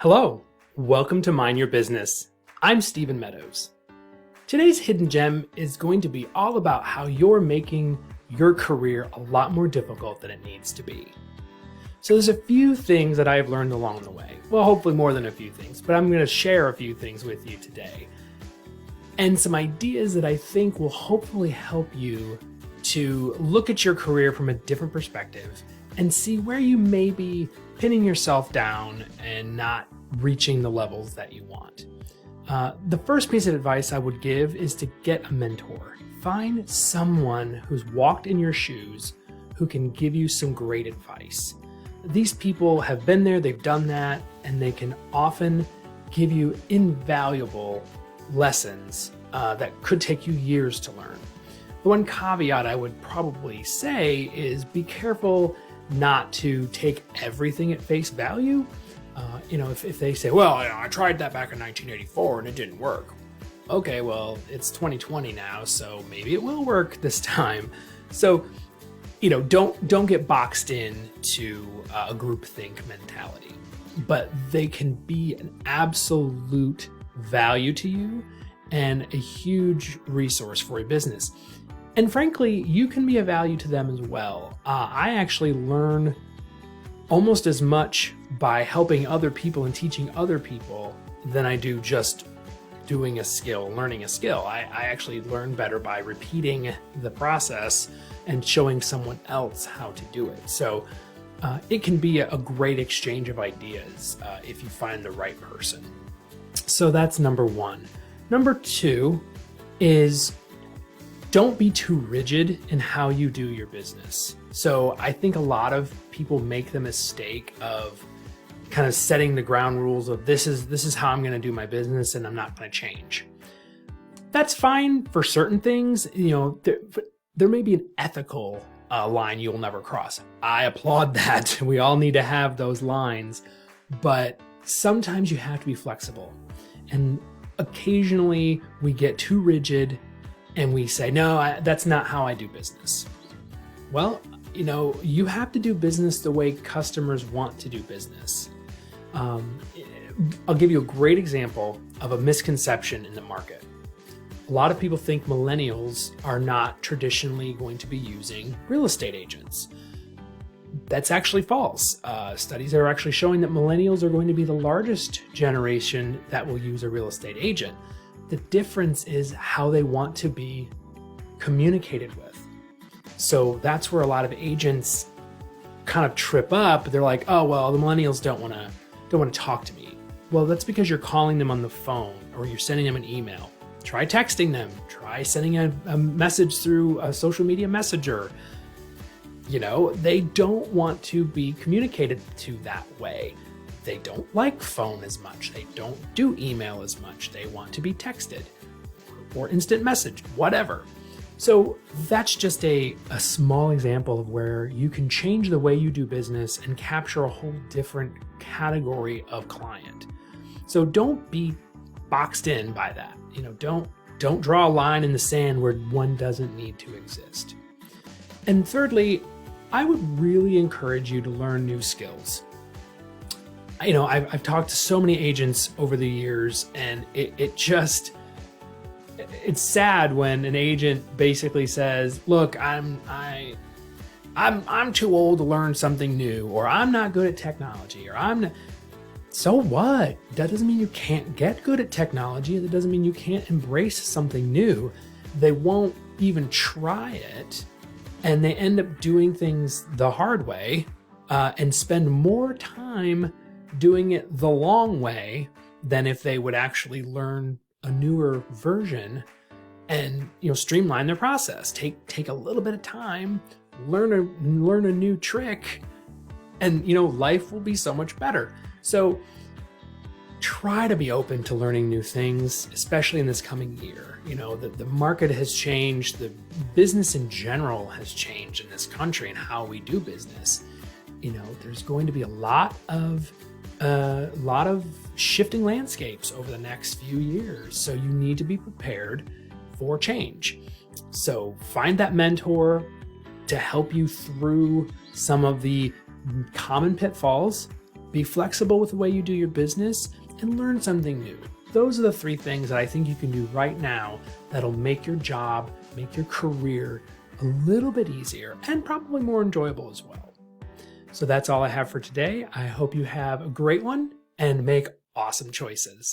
Hello, welcome to Mind Your Business. I'm Stephen Meadows. Today's hidden gem is going to be all about how you're making your career a lot more difficult than it needs to be. So there's a few things that I've learned along the way. Well, hopefully more than a few things, but I'm going to share a few things with you today. And some ideas that I think will hopefully help you to look at your career from a different perspective and see where you may be pinning yourself down and not reaching the levels that you want. The first piece of advice I would give is to get a mentor. Find someone who's walked in your shoes who can give you some great advice. These people have been there, they've done that, and they can often give you invaluable lessons that could take you years to learn. The one caveat I would probably say is be careful not to take everything at face value. If they say, well, I tried that back in 1984 and it didn't work. Okay, well, it's 2020 now, so maybe it will work this time. So, don't get boxed in to a groupthink mentality, but they can be an absolute value to you and a huge resource for your business. And frankly, you can be a value to them as well. I actually learn almost as much by helping other people and teaching other people than I do just doing a skill, learning a skill. I actually learn better by repeating the process and showing someone else how to do it. So it can be a great exchange of ideas if you find the right person. So that's number one. Number two is don't be too rigid in how you do your business. So I think a lot of people make the mistake of kind of setting the ground rules of this is how I'm going to do my business and I'm not going to change. That's fine for certain things. There may be an ethical line you'll never cross. I applaud that. We all need to have those lines, but sometimes you have to be flexible. And occasionally we get too rigid and we say, no, that's not how I do business. Well, you have to do business the way customers want to do business. I'll give you a great example of a misconception in the market. A lot of people think millennials are not traditionally going to be using real estate agents. That's actually false. Studies are actually showing that millennials are going to be the largest generation that will use a real estate agent. The difference is how they want to be communicated with. So that's where a lot of agents kind of trip up. They're like, oh, well, the millennials don't want to talk to me. Well, that's because you're calling them on the phone or you're sending them an email. Try texting them. Try sending a message through a social media messenger. They don't want to be communicated to that way. They don't like phone as much. They don't do email as much. They want to be texted or instant message, whatever. So that's just a small example of where you can change the way you do business and capture a whole different category of client. So don't be boxed in by that. Don't draw a line in the sand where one doesn't need to exist. And thirdly, I would really encourage you to learn new skills. I've talked to so many agents over the years, and it's sad when an agent basically says, look, I'm too old to learn something new, or I'm not good at technology, or so what? That doesn't mean you can't get good at technology. That doesn't mean you can't embrace something new. They won't even try it, and they end up doing things the hard way and spend more time doing it the long way than if they would actually learn a newer version and streamline their process. Take a little bit of time, learn a new trick, and life will be so much better. So try to be open to learning new things, especially in this coming year. The market has changed, the business in general has changed in this country and how we do business. There's going to be a lot of shifting landscapes over the next few years. So you need to be prepared for change. So find that mentor to help you through some of the common pitfalls be flexible with the way you do your business, and learn something new. Those are the 3 things that I think you can do right now that'll make your job, make your career a little bit easier and probably more enjoyable as well. So that's all I have for today. I hope you have a great one and make awesome choices.